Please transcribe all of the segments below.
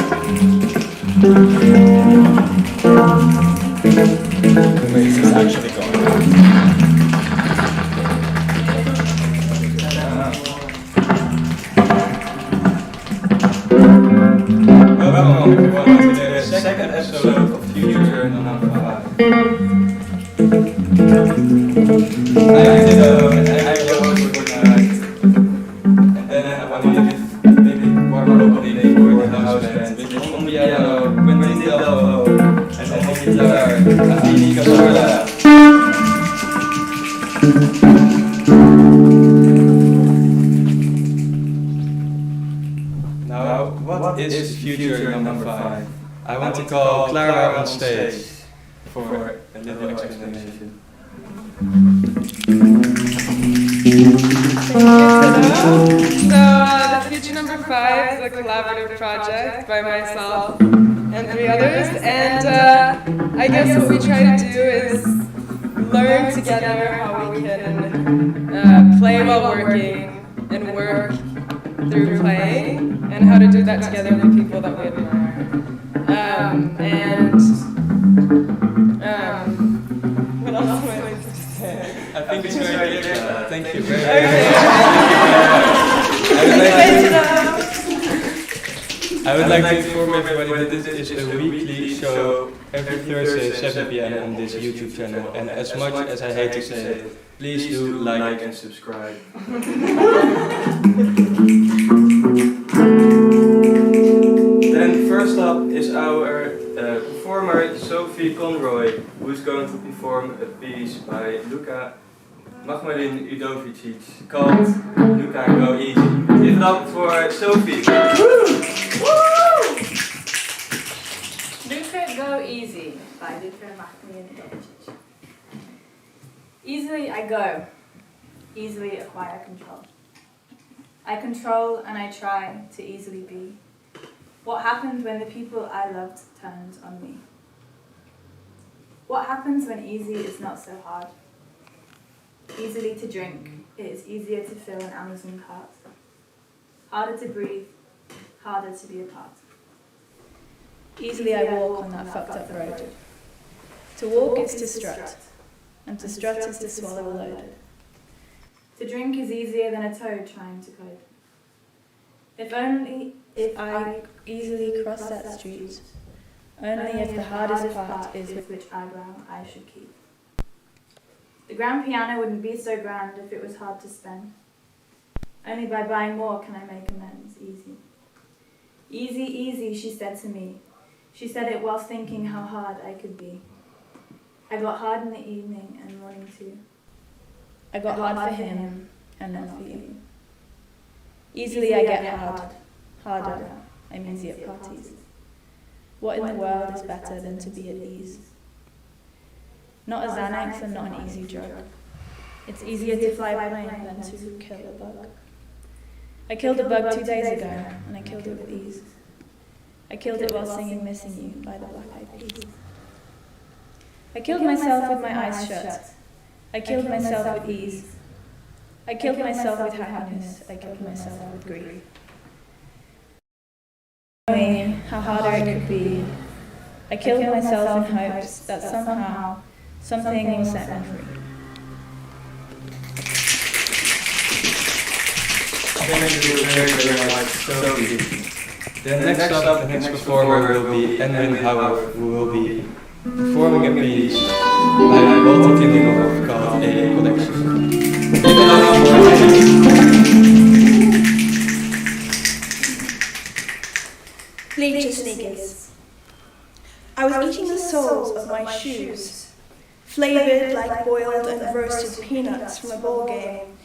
Where is this actually going? Welcome everyone to the second episode of Future Number 5. I'm Tiddo and I'm your host for tonight. And then I want to give maybe warm opening for the house band with on piano, Quentin Delvaux, and on guitar, Amit Kassorla. Now, what is Future Number 5? I want to call Klara on stage for a little explanation. So, the Future Number 5 is a collaborative project by myself and 3 others, and I guess what we try to do is learn together how we can play while working and work through playing, and how to do that together with people that we admire. What else am I supposed to say? I think it's very clear. Thank you very much. I would like to inform everybody that this is a weekly show every Thursday 7 p.m. on this YouTube channel, and as much as I hate to say it, please do like and subscribe. Then first up is our performer Sophie Conroy, who's going to perform a piece by Luka, Mahmulijn, Udovicic called Luka Go Easy. Give it up for Sophie. Luka Go Easy by Luka, Mahmulijn, Udovicic. Easily I go, easily acquire control. I control and I try to easily be. What happened when the people I loved turned on me? What happens when easy is not so hard? Easily to drink, it is easier to fill an Amazon cart. Harder to breathe, harder to be apart. Easily I walk on that fucked up road. To walk is to strut, and to strut is to swallow a load. To drink is easier than a toad trying to code. If I easily cross that street, only if the hardest part is which eyebrow I should keep. The grand piano wouldn't be so grand if it was hard to spend. Only by buying more can I make amends easy. Easy, easy, she said to me. She said it whilst thinking how hard I could be. I got hard in the evening and morning too. I got hard for him and not for you. Easily I get hard, harder, I'm easy at parties. What in the world is better than to be at ease? Not a Xanax and not an easy drug. It's easier to fly a plane than to kill a bug. I killed a bug 2 days ago, and I killed it with ease. I killed it while singing Missing You by the Black Eyed Peas. I killed myself with my eyes shut. I killed myself with ease. I killed myself with happiness. I killed myself with grief. Knowing how harder it could be, I killed myself in hopes that somehow something will set me free. Thank you very much, Sophie. Then next up, the next performer will be Anwyn Howarth, who will be performing a piece by Mingledorff called A Collection. Bleacher sneakers. I was eating the soles of my shoes, flavoured like boiled and roasted peanuts from a ball game.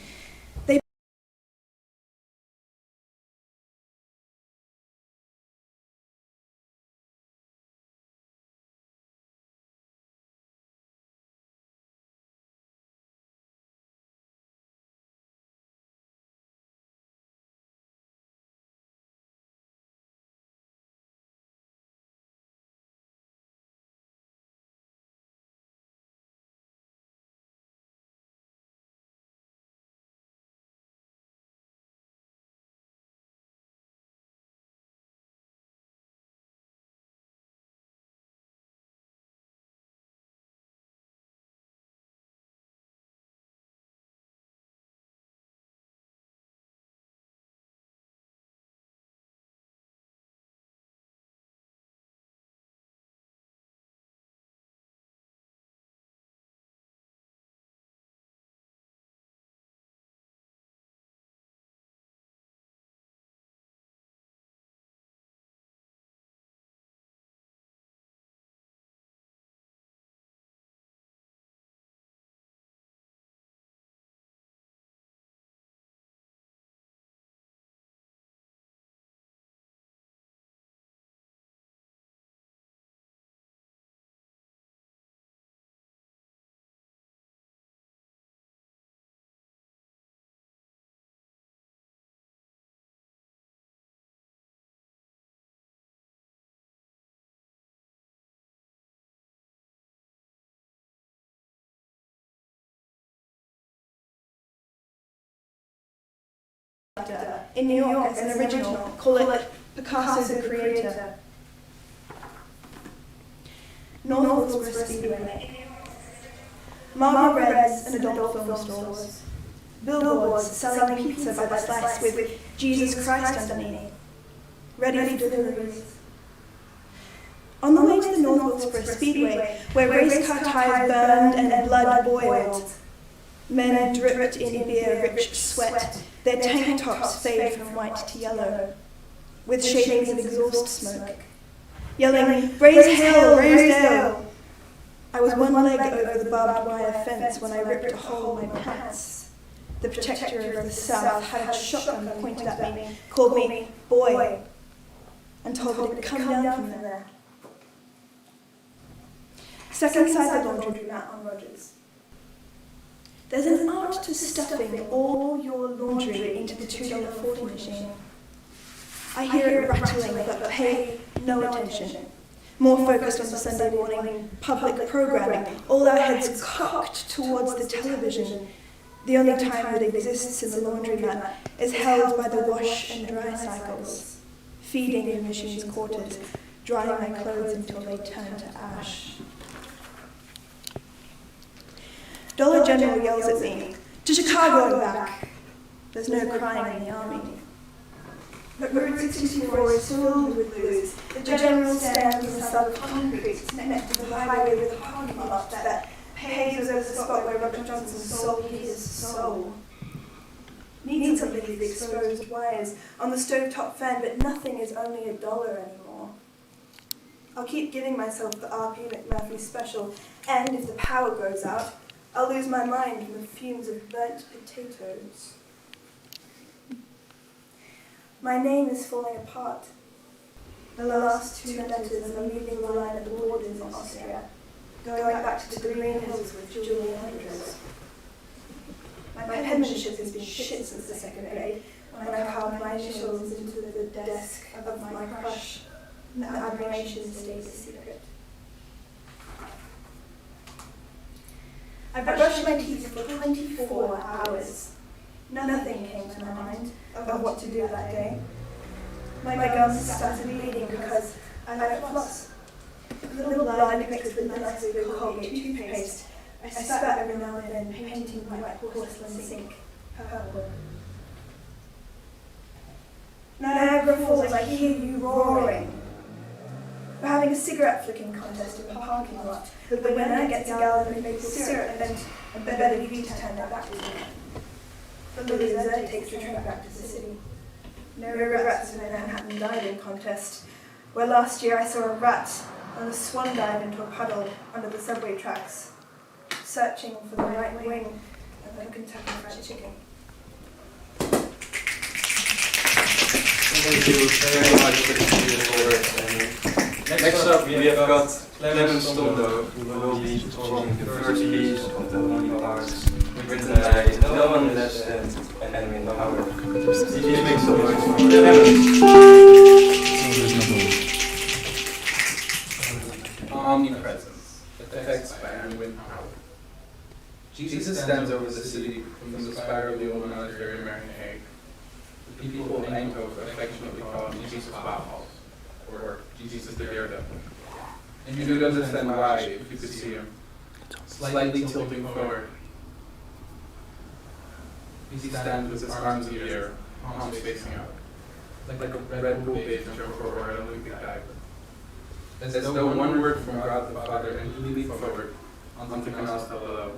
Darta. In New York, it's an original. Call it Picasso the Creator. North Wilkesboro Speedway. Marble breads and adult film stores. Billboards selling pizza by the slice with Jesus Christ underneath. Ready for deliveries. On the way to the North Wilkesboro Speedway, where race car tires burned and blood boiled, men dripped in beer-rich sweat, their tank tops fade from white to yellow, with shadings of exhaust smoke, yelling, "Raise hell, raise hell!" I was one leg over the barbed wire fence when I ripped a hole in my pants. The protector of the South had a shotgun pointed at me, called me boy, and told me to come down from there. Second side the laundromat on Rogers. There's an art to stuffing all your laundry into the $2.40 machine. I hear it rattling, but pay no attention. More focused on the Sunday morning public programming, all our heads cocked towards the television. The only time that exists in the laundromat is held by the wash and dry cycles, feeding the machine's quarters, drying my clothes until they turn to ash. Dollar General yells at me, "To Chicago and back." There's no crying in the army. But Route 64 is filled with blues. The General stands on the slab of concrete next to the highway with a parking lot that paves over the spot where Robert Johnson sold his soul. Needs something with exposed wires on the stovetop fan, but nothing is only $1 anymore. I'll keep giving myself the R.P. McMurphy special, and if the power goes out, I'll lose my mind from the fumes of burnt potatoes. My name is falling apart. The last 2 letters are leaving the line at the borders in Austria, going back to the Green Hills with Julie Andrews. My penmanship has been shit since the second grade, when I carved my initials into the desk of my crush, and the admiration stayed a secret. I brushed my teeth for 24 hours. Nothing came to my mind of what to do that day. My gums started bleeding because I don't floss. A little blood mixed with the nice Colgate toothpaste. I spat every now and then, painting my white porcelain sink purple. Niagara Falls, I hear you roaring. We're having a cigarette flicking contest in the parking lot. The winner gets a gallon of maple syrup and a bed of wheat turned back to me. The loser takes the train back to the city. No regrets in the Manhattan diving contest, where last year I saw a rat on a swan dive into a puddle under the subway tracks, searching for the right wing of the Kentucky Fried Chicken. Thank you very much for the Next up, we have got Clemens Tomlow, who will be performing the first piece of the Lonely Parts, written by no one less than Anwyn Howarth. Please make some noise for Clemens. Omnipresence, effects by Anwyn Howarth. Jesus stands over the city from the spire of the old military American egg. The people of Eindhoven affectionately call him Jesus Bauhaus, or Jesus the Daredevil. And you would understand why if you could see him, slightly tilting forward. He stands with his arms in the air, palms facing out, like a Red Bull bait jumper or an Olympic diver. As though one word from God the Father and he leaped forward on something else below.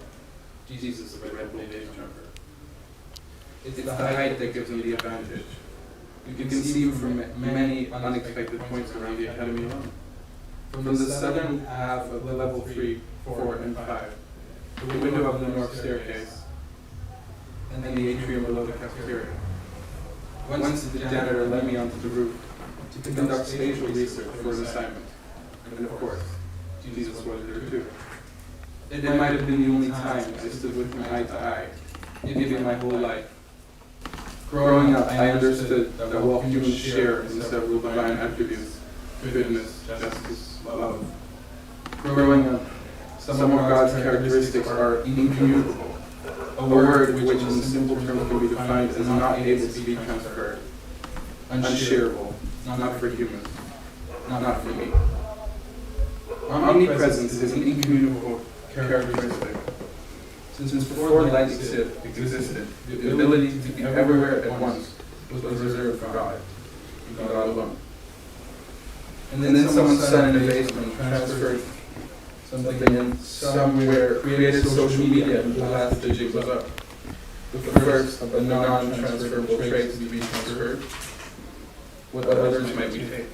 Jesus is the Red Bull bait jumper. It's the height that gives him the advantage. You can see him from many unexpected points around the academy alone. From the southern half of level 3, 4, and 5, the window of the north staircase, and then the atrium below the cafeteria. Once the janitor led me onto the roof to conduct spatial research for an assignment, and of course, Jesus was there too. It might have been the only time I stood with him eye to eye, maybe my whole life. Growing up, I understood that while humans share in several divine attributes, goodness, justice, love. Growing up, some of God's characteristics are immutable, a word which in simple terms can be defined as not able to be transferred, unshareable, not for humans, not for me. Omnipresence is an incommunicable characteristic. Since before light existed, the ability to be everywhere at once was reserved for God, and God alone. And then someone's son in a basement transferred something in somewhere, created social media, and the last digit was up. The first of the non-transferable traits to be transferred. What others might we take?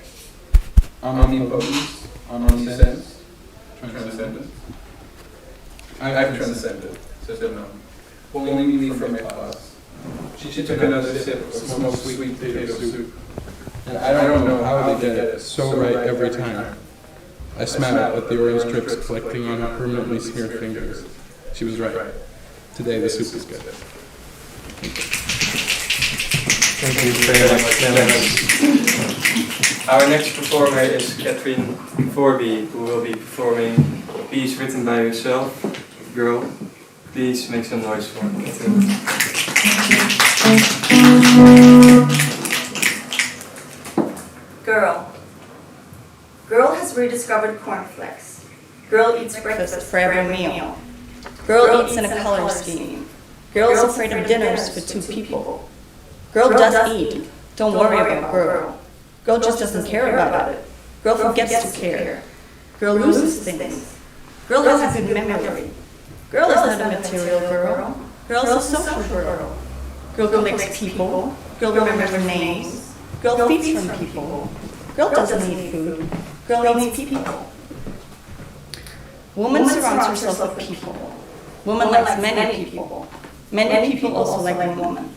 Omnipotence, omniscience, transcendence. I've transcended, said no. Only me from my class. She took another sip of smoked sweet potato soup. And I don't know how they get it so right every time. I smiled at the orange drips collecting on her permanently smeared fingers. She was right. Today the soup is good. Thank you very much, Clemens. Our next performer is Catrine Faurby, who will be performing a piece written by herself, Girl. Please make some noise for Catrine. Girl. Girl has rediscovered cornflakes. Girl eats breakfast for every meal. Girl eats in a color scheme. Girl's afraid of dinners for two people. Girl does eat. Don't worry about girl. Girl just doesn't care about it. Girl forgets to care. Girl loses things. Girl has a good memory. Girl is not a material girl. Girl is a social girl. Girl collects people. Girl remembers names. Girl feeds from people. Girl doesn't need food. Girl needs people. Woman surrounds herself with people. Woman likes many people. Many people also like one woman.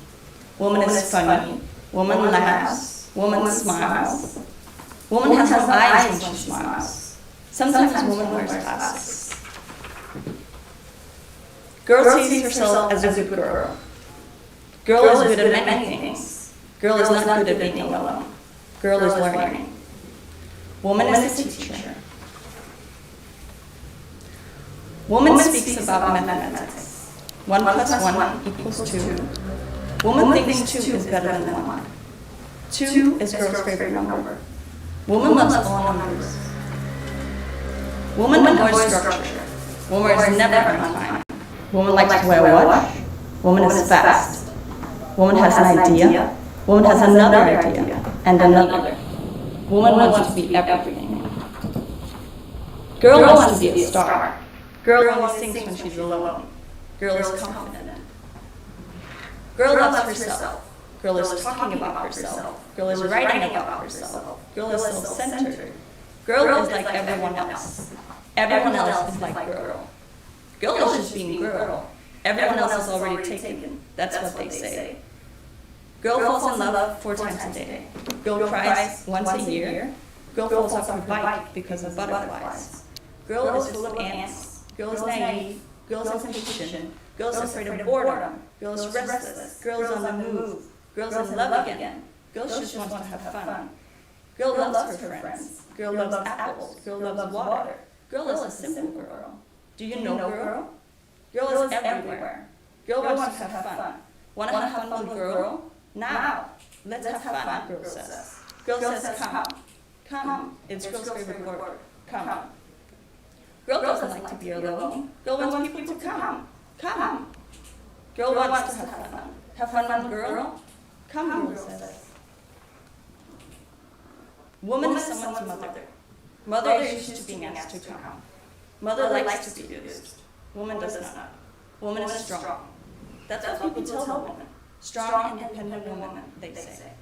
Woman is funny. Woman laughs. Woman smiles. Woman has no eyes when she smiles. Sometimes woman wears glasses. Girl sees herself as a good girl. Girl is good at many things. Girl is not good at being alone. Girl is learning. Woman is a teacher. Woman speaks about mathematics. 1 plus 1 equals 2. Woman thinks 2 is better than 1. 2 is girl's favorite number. Woman loves all numbers. Woman avoids structure. Woman is never on time. Woman likes to wear a watch. Woman is fast. Woman has an idea. Woman has another idea. And another. Woman wants to be everything. Girl wants to be a star. Girl only sings when she's alone. Girl is confident. Girl loves herself. Girl is talking about herself. Girl is writing about herself. Girl is self-centered. Girl is like everyone else. Everyone else is like girl. Girl is just being girl. Everyone else is already taken. That's what they say. Girl falls in love 4 times a day. Girl cries once a year. Girl falls off her bike because of butterflies. Girl is full of ants. Girl is naive. Girl is impatient. Girl is afraid of boredom. Girl is restless. Girl is on the move. Girl is in love again. Girl just wants to have fun. Girl loves her friends. Girl loves apples. Girl loves water. Girl is a simple girl. Do you know girl? Girl is everywhere. Girl wants to have fun. Want to have fun with girl? Now, let's have fun, girl says. Girl says come. Come. It's girl's favorite word. Come. Girl doesn't like to be alone. Girl wants people to come. Come. Girl wants to have fun. Have fun with girl? Come, girl says. Woman is someone's mother. Mother is used to being asked to come. Mother likes to be used. Woman does not. Woman is strong. That's what people tell women. Strong, independent woman, they say.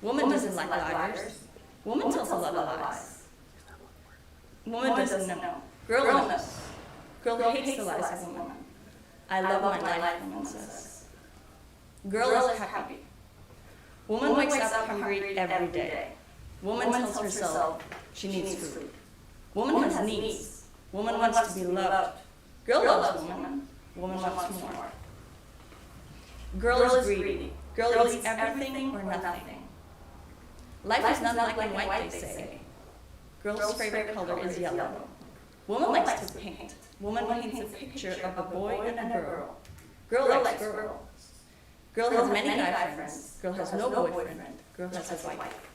Woman doesn't like liars. Woman tells a lot of lies. Woman doesn't know. Girl knows. Girl hates the lies of woman. I love my life, woman says. Girl is happy. Woman wakes up hungry every day. Woman tells herself she needs food. Woman has needs. Woman wants to be loved. Girl loves woman. Woman wants more. Girl is greedy. Girl eats everything or nothing. Life is not black and white, they say. Girl's favorite color is yellow. Woman likes to paint. Woman paints a picture of a boy and a girl. Girl likes girl. Girl has many guy friends. Girl has no boyfriend. Girl has his wife.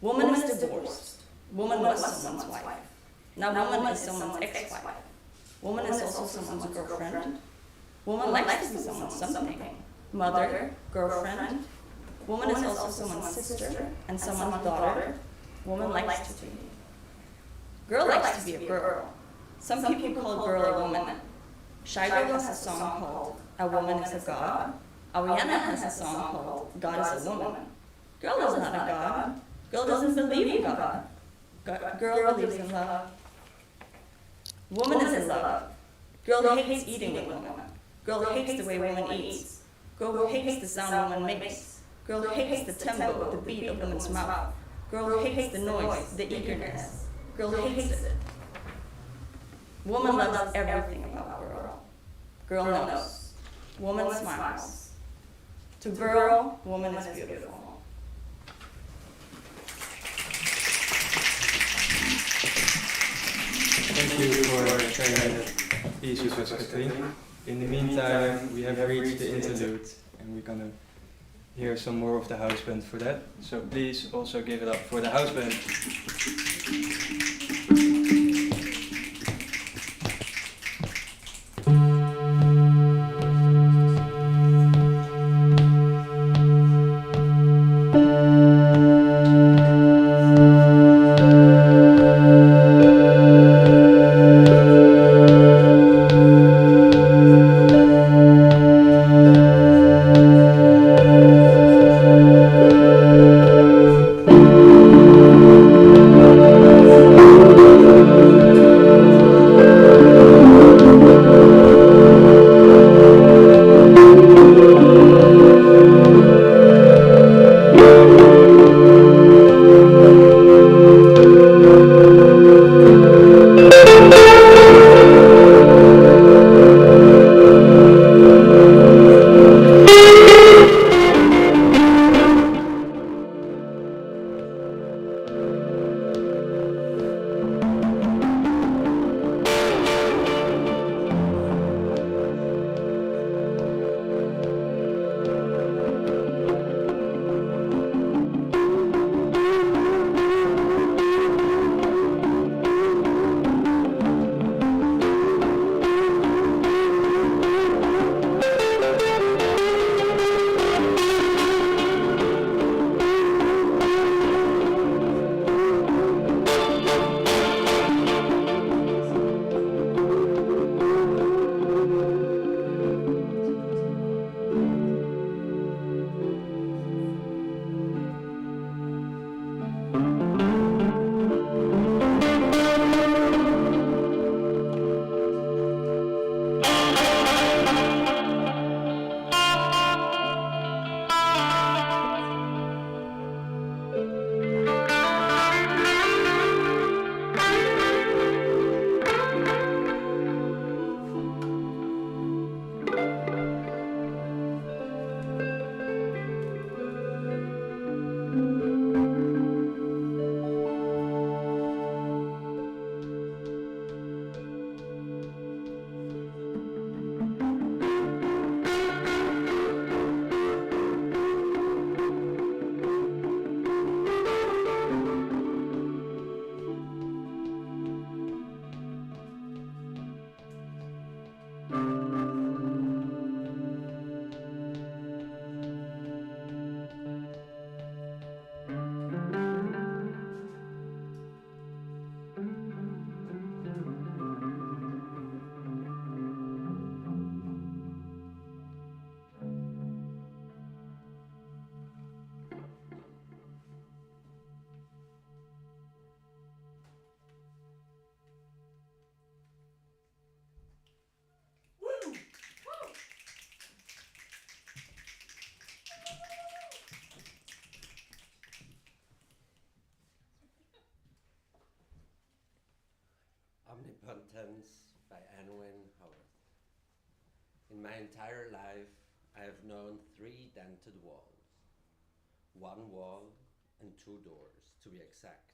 Woman is divorced. Woman was someone's wife. Now woman is someone's ex-wife. Woman is also someone's girlfriend. Woman likes to be someone's something. Mother, girlfriend. Woman is also someone's sister and someone's daughter. Woman likes to be. Girl likes to be a girl. Some people call girl a woman. Shido has a song called A Woman is a God. Ariana has a song called God is a Woman. Girl is not a God. Girl doesn't believe in God. Girl believes in love. Woman is in love. Girl hates eating with women. Girl hates the way woman eats. Girl hates the sound woman makes. Girl hates the tempo, the beat of woman's mouth. Girl hates the noise, the eagerness. Girl hates it. Woman loves everything about girl. Girl knows. Woman smiles. To girl, woman is beautiful. Thank you for sharing that piece with us, Catrine. In the meantime, we have reached the interlude, and we're gonna hear some more of the house band for that. So please also give it up for the house band. Omnipotence by Anwyn Howarth. In my entire life, I have known 3 dented walls. 1 wall and 2 doors, to be exact,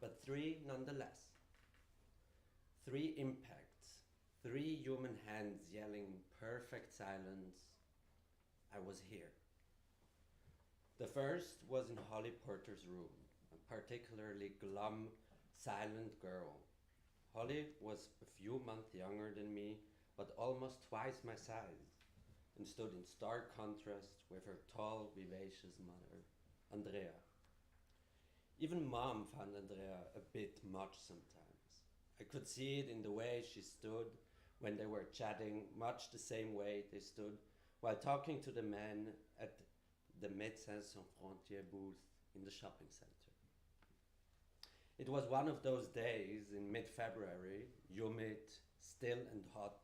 but 3 nonetheless. 3 impacts, 3 human hands yelling in perfect silence, I was here. The first was in Holly Porter's room, a particularly glum, silent girl. Holly was a few months younger than me, but almost twice my size, and stood in stark contrast with her tall, vivacious mother, Andrea. Even Mom found Andrea a bit much sometimes. I could see it in the way she stood when they were chatting, much the same way they stood while talking to the man at the Médecins Sans Frontières booth in the shopping center. It was one of those days in mid-February, humid, still and hot,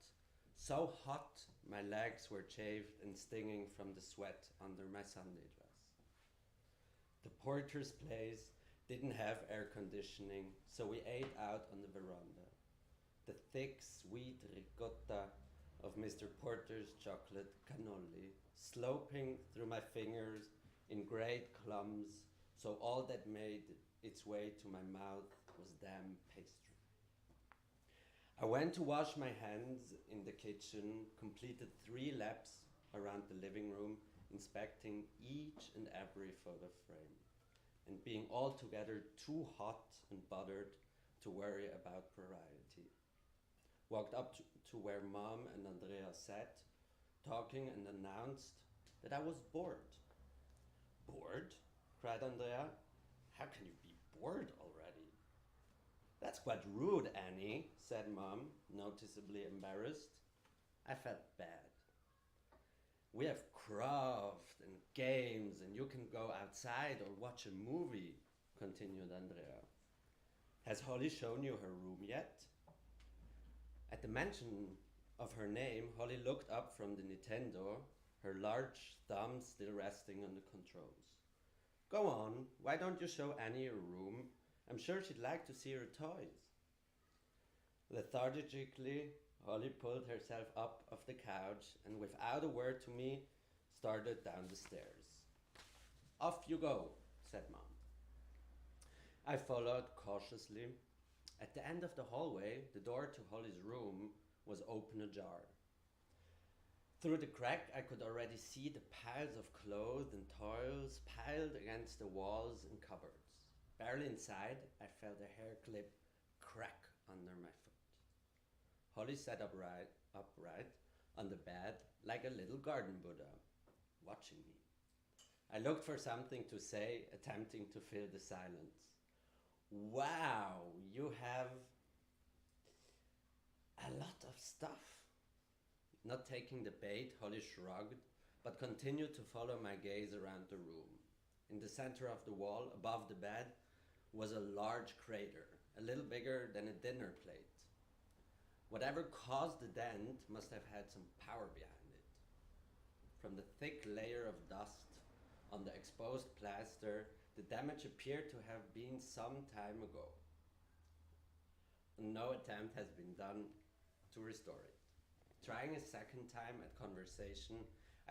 so hot my legs were chafed and stinging from the sweat under my Sunday dress. The porter's place didn't have air conditioning, so we ate out on the veranda. The thick, sweet ricotta of Mr. Porter's chocolate cannoli sloping through my fingers in great clumps, so all that made its way to my mouth was damp pastry. I went to wash my hands in the kitchen, completed 3 laps around the living room, inspecting each and every photo frame, and being altogether too hot and buttered to worry about propriety. Walked up to where Mom and Andrea sat, talking, and announced that I was bored. Bored? Cried Andrea. How can you be bored already? That's quite rude, Annie, said Mom, noticeably embarrassed. I felt bad. We have craft and games, and you can go outside or watch a movie, continued Andrea. Has Holly shown you her room yet? At the mention of her name, Holly looked up from the Nintendo, her large thumb still resting on the controls. Go on, why don't you show Annie your room? I'm sure she'd like to see her toys. Lethargically, Holly pulled herself up off the couch and without a word to me, started down the stairs. Off you go, said Mom. I followed cautiously. At the end of the hallway, the door to Holly's room was open ajar. Through the crack, I could already see the piles of clothes and toys piled against the walls and cupboards. Barely inside, I felt a hair clip crack under my foot. Holly sat upright on the bed like a little garden Buddha, watching me. I looked for something to say, attempting to fill the silence. Wow, you have a lot of stuff. Not taking the bait, Holly shrugged, but continued to follow my gaze around the room. In the center of the wall, above the bed, was a large crater, a little bigger than a dinner plate. Whatever caused the dent must have had some power behind it. From the thick layer of dust on the exposed plaster, the damage appeared to have been some time ago. No attempt has been done to restore it. Trying a second time at conversation,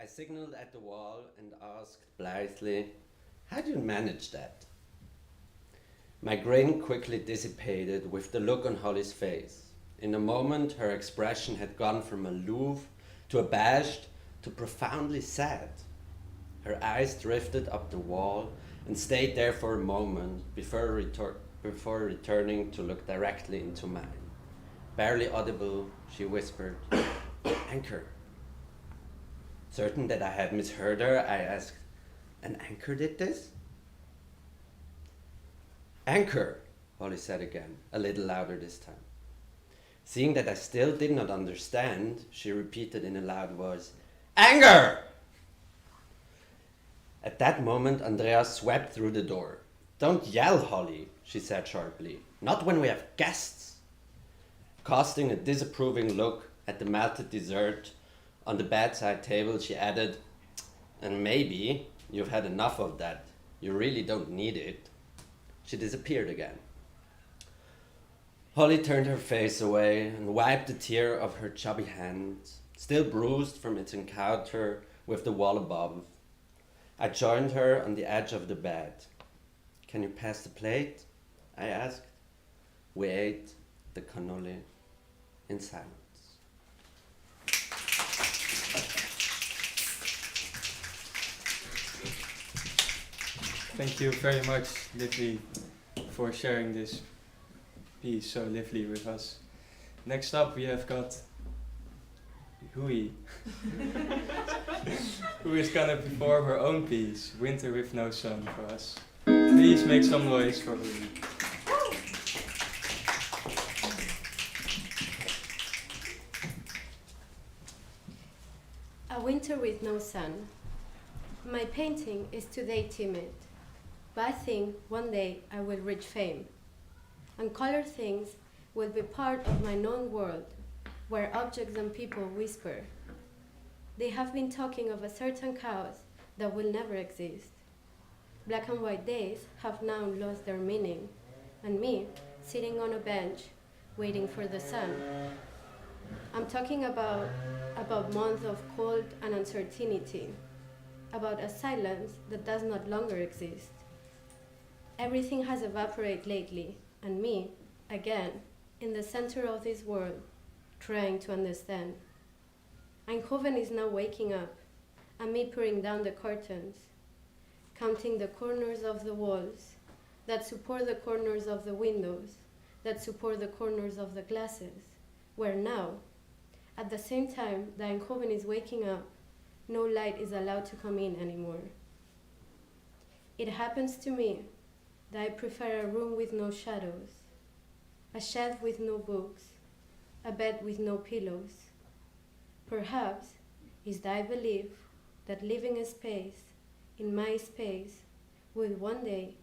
I signaled at the wall and asked blithely, how do you manage that? My grin quickly dissipated with the look on Holly's face. In a moment, her expression had gone from aloof to abashed to profoundly sad. Her eyes drifted up the wall and stayed there for a moment before returning to look directly into mine. Barely audible, she whispered, Anchor. Certain that I had misheard her, I asked, an anchor did this? Anchor, Holly said again, a little louder this time. Seeing that I still did not understand, she repeated in a loud voice, Anger! At that moment, Andrea swept through the door. Don't yell, Holly, she said sharply. Not when we have guests. Casting a disapproving look at the melted dessert on the bedside table, she added, and maybe you've had enough of that. You really don't need it. She disappeared again. Holly turned her face away and wiped a tear off her chubby hand, still bruised from its encounter with the wall above. I joined her on the edge of the bed. Can you pass the plate? I asked. We ate the cannoli in silence. Thank you very much, Livni, for sharing this piece so lively with us. Next up, we have got Hui, who is gonna perform her own piece, Winter with No Sun, for us. Please make some noise for Hui. A winter with no sun. My painting is today timid, but I think one day I will reach fame, and colored things will be part of my known world, where objects and people whisper. They have been talking of a certain chaos that will never exist. Black and white days have now lost their meaning, and me, sitting on a bench, waiting for the sun. I'm talking about months of cold and uncertainty, about a silence that does not longer exist. Everything has evaporated lately, and me, again, in the center of this world, trying to understand. Eindhoven is now waking up, and me peering down the curtains, counting the corners of the walls that support the corners of the windows, that support the corners of the glasses, where now, at the same time that Eindhoven is waking up, no light is allowed to come in anymore. It happens to me that I prefer a room with no shadows, a shelf with no books, a bed with no pillows. Perhaps is that I believe that living a space, in my space, will one day,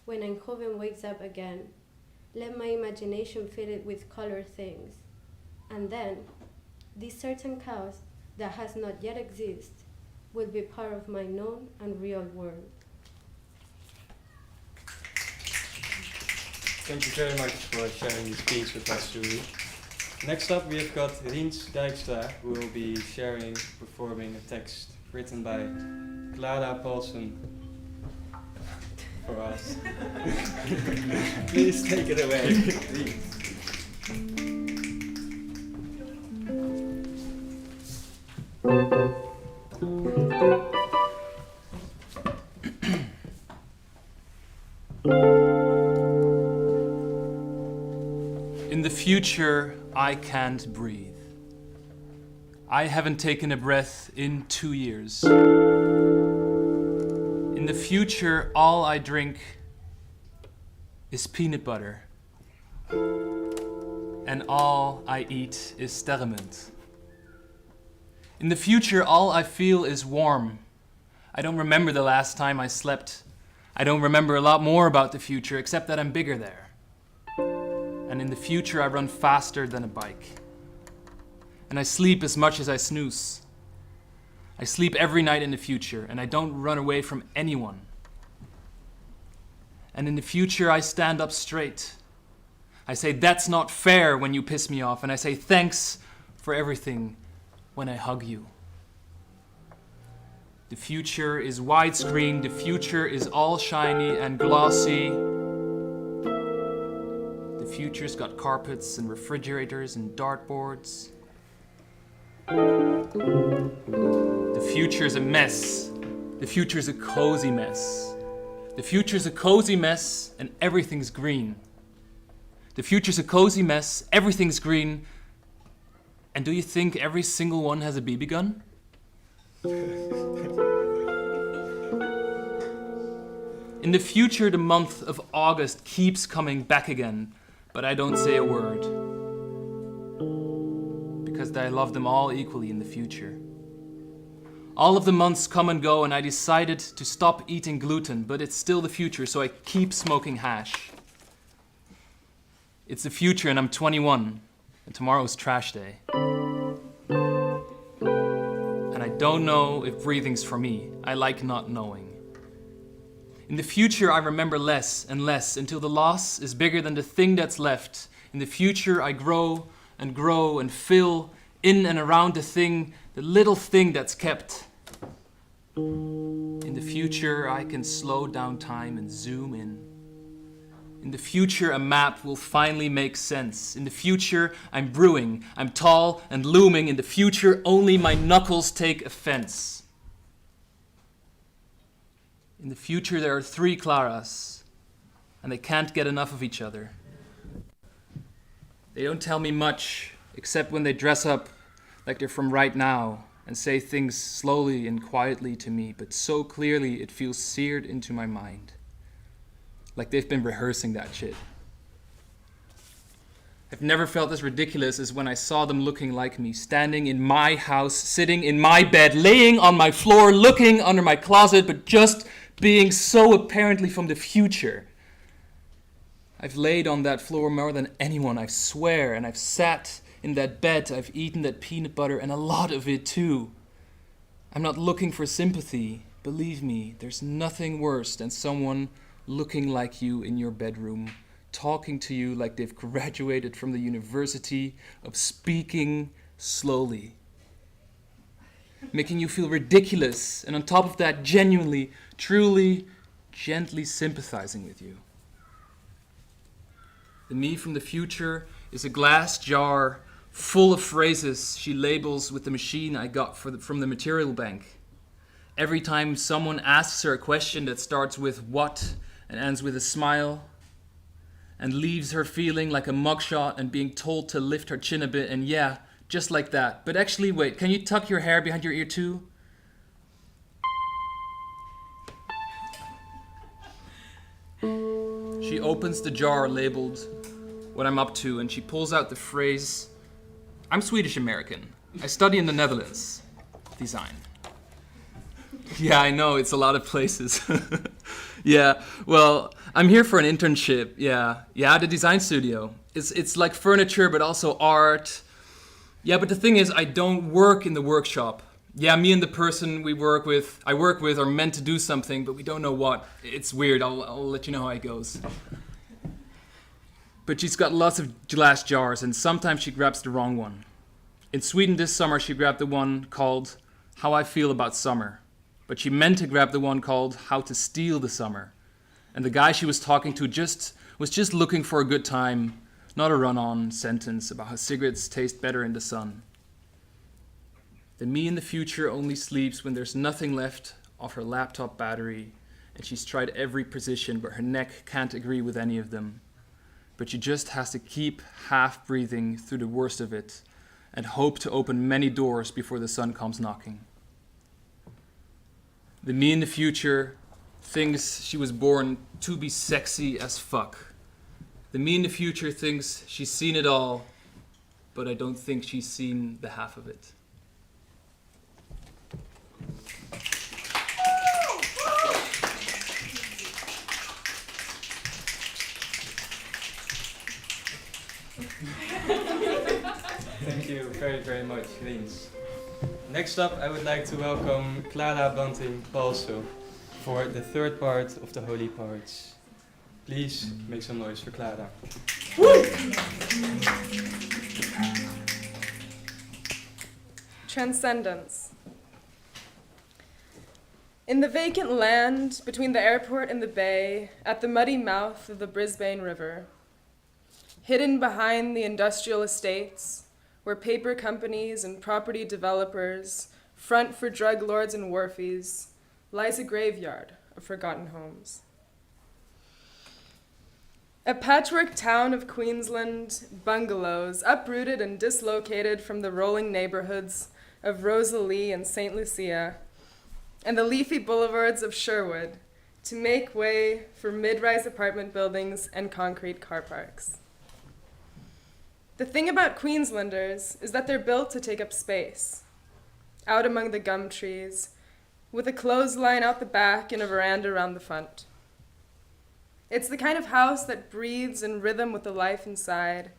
when Eindhoven wakes up again, let my imagination fill it with colored things, and then this certain chaos that has not yet existed will be part of my known and real world. Thank you very much for sharing this piece with us, Hui. Next up, we have got Rients Dijkstra, who will be performing a text written by Klara Paulsell for us. Please take it away. Please. In the future, I can't breathe. I haven't taken a breath in 2 years. In the future, all I drink is peanut butter. And all I eat is sterrenmunt. In the future, all I feel is warm. I don't remember the last time I slept. I don't remember a lot more about the future, except that I'm bigger there. And in the future, I run faster than a bike. And I sleep as much as I snooze. I sleep every night in the future, and I don't run away from anyone. And in the future, I stand up straight. I say, that's not fair when you piss me off, and I say, thanks for everything when I hug you. The future is widescreen, the future is all shiny and glossy. The future's got carpets and refrigerators and dartboards. The future's a mess. The future's a cozy mess. The future's a cozy mess and everything's green. The future's a cozy mess, everything's green. And do you think every single one has a BB gun? In the future, the month of August keeps coming back again, but I don't say a word. Because I love them all equally in the future. All of the months come and go, and I decided to stop eating gluten, but it's still the future, so I keep smoking hash. It's the future, and I'm 21, and tomorrow's trash day. And I don't know if breathing's for me. I like not knowing. In the future, I remember less and less until the loss is bigger than the thing that's left. In the future, I grow and fill in and around the little thing that's kept. In the future, I can slow down time and zoom in. In the future, a map will finally make sense. In the future, I'm brewing, I'm tall and looming. In the future, only my knuckles take offense. In the future, there are 3 Klaras, and they can't get enough of each other. They don't tell me much, except when they dress up like they're from right now and say things slowly and quietly to me, but so clearly it feels seared into my mind. Like they've been rehearsing that shit. I've never felt as ridiculous as when I saw them looking like me, standing in my house, sitting in my bed, laying on my floor, looking under my closet, but just being so apparently from the future. I've laid on that floor more than anyone, I swear, and I've sat in that bed, I've eaten that peanut butter, and a lot of it too. I'm not looking for sympathy. Believe me, there's nothing worse than someone looking like you in your bedroom, talking to you like they've graduated from the University of Speaking Slowly, making you feel ridiculous, and on top of that, genuinely, truly, gently sympathizing with you. The me from the future is a glass jar full of phrases she labels with the machine I got from the material bank. Every time someone asks her a question that starts with what and ends with a smile, and leaves her feeling like a mugshot and being told to lift her chin a bit, and yeah, just like that. But actually, wait, can you tuck your hair behind your ear too? She opens the jar labeled what I'm up to, and she pulls out the phrase, I'm Swedish-American. I study in the Netherlands. Design. Yeah, I know, it's a lot of places. Yeah, well, I'm here for an internship, yeah, the design studio. It's like furniture, but also art. Yeah, but the thing is, I don't work in the workshop. Yeah, me and the person I work with are meant to do something, but we don't know what. It's weird, I'll let you know how it goes. But she's got lots of glass jars, and sometimes she grabs the wrong one. In Sweden this summer, she grabbed the one called How I Feel About Summer. But she meant to grab the one called How to Steal the Summer. And the guy she was talking to was just looking for a good time, not a run-on sentence about how cigarettes taste better in the sun. The me in the future only sleeps when there's nothing left of her laptop battery, and she's tried every position, but her neck can't agree with any of them. But she just has to keep half breathing through the worst of it and hope to open many doors before the sun comes knocking. The me in the future thinks she was born to be sexy as fuck. The me in the future thinks she's seen it all, but I don't think she's seen the half of it. Thank you very, very much, Rients. Next up, I would like to welcome Klara, Branting, Paulsell for the third part of the Holy Parts. Please make some noise for Klara. Transcendence. In the vacant land between the airport and the bay, at the muddy mouth of the Brisbane River, hidden behind the industrial estates, where paper companies and property developers front for drug lords and wharfies, lies a graveyard of forgotten homes. A patchwork town of Queensland, bungalows uprooted and dislocated from the rolling neighborhoods of Rosalie and St. Lucia, and the leafy boulevards of Sherwood to make way for mid-rise apartment buildings and concrete car parks. The thing about Queenslanders is that they're built to take up space, out among the gum trees, with a clothesline out the back and a veranda around the front. It's the kind of house that breathes in rhythm with the life inside,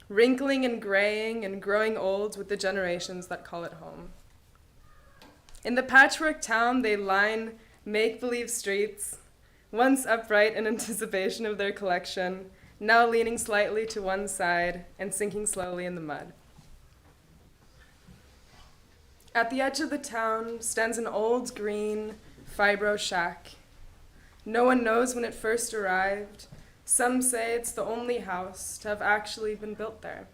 wrinkling and graying and growing old with the generations that call it home. In the patchwork town, they line make-believe streets, once upright in anticipation of their collection, now leaning slightly to one side and sinking slowly in the mud. At the edge of the town stands an old green fibro shack. No one knows when it first arrived. Some say it's the only house to have actually been built there.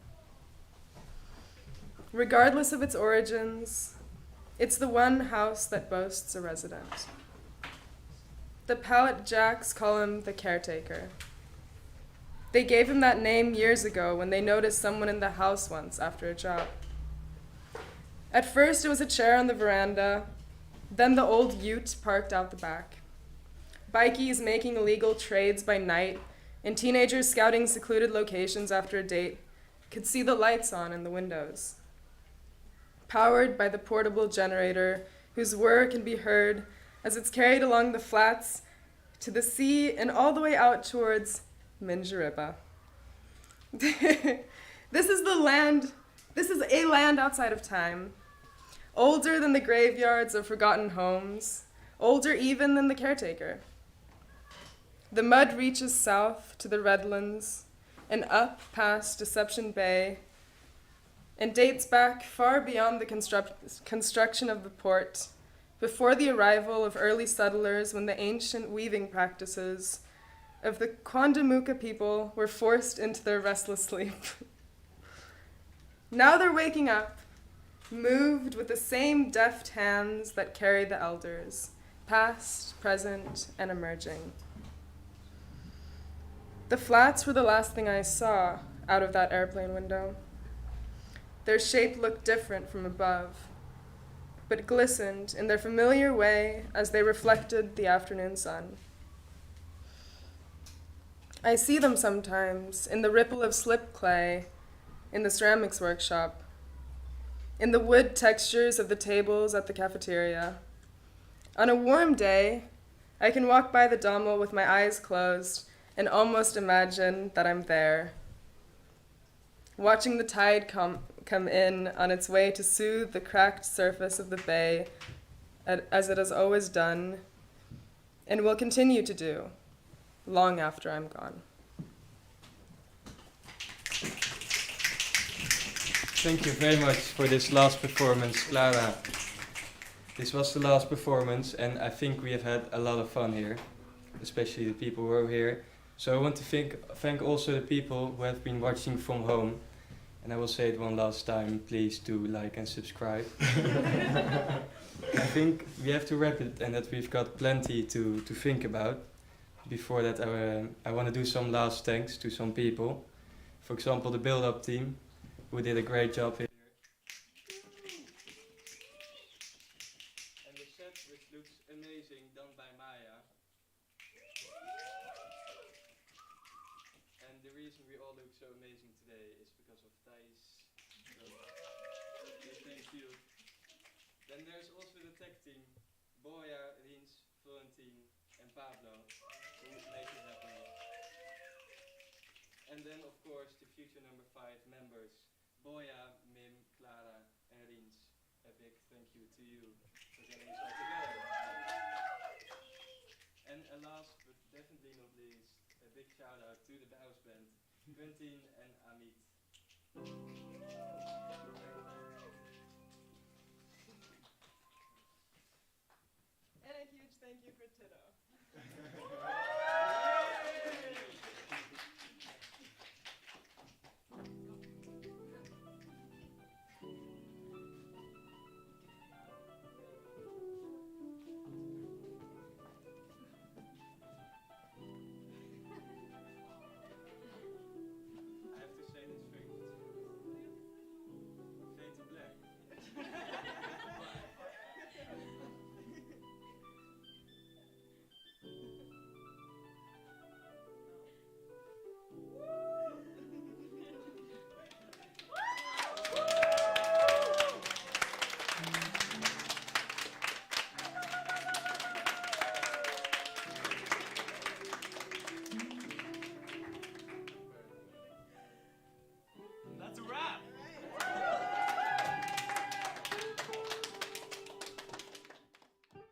Regardless of its origins, it's the one house that boasts a resident. The pallet jacks call him the caretaker. They gave him that name years ago when they noticed someone in the house once after a job. At first it was a chair on the veranda, then the old ute parked out the back. Bikies making illegal trades by night and teenagers scouting secluded locations after a date could see the lights on in the windows. Powered by the portable generator whose whir can be heard as it's carried along the flats to the sea and all the way out towards Minjariba. This is a land outside of time, older than the graveyards of forgotten homes, older even than the caretaker. The mud reaches south to the Redlands and up past Deception Bay and dates back far beyond the construction of the port, before the arrival of early settlers when the ancient weaving practices of the Kwandamuka people were forced into their restless sleep. Now they're waking up, moved with the same deft hands that carry the elders, past, present, and emerging. The flats were the last thing I saw out of that airplane window. Their shape looked different from above, but glistened in their familiar way as they reflected the afternoon sun. I see them sometimes in the ripple of slip clay in the ceramics workshop, in the wood textures of the tables at the cafeteria. On a warm day, I can walk by the Dommel with my eyes closed and almost imagine that I'm there, watching the tide come in on its way to soothe the cracked surface of the bay as it has always done and will continue to do long after I'm gone. Thank you very much for this last performance, Klara. This was the last performance, and I think we have had a lot of fun here, especially the people who are here. So I want to thank also the people who have been watching from home. And I will say it one last time, please do like and subscribe. I think we have to wrap it and that we've got plenty to think about. Before that, I want to do some last thanks to some people. For example, the build-up team, who did a great job here. And the set, which looks amazing, done by Maija. And the reason we all look so amazing today is because of Thijs. So, thank you. Then there's also the tech team, Boye, Rients, Florentine, and Pablo, who make it happen. And then, of course, the future number 5 members, Boye, Mim, Klara, and Rients. A big thank you to you for getting us all together. And last but definitely not least, a big shout out to the house band, Quentin and Amit. And a huge thank you for Tiddo.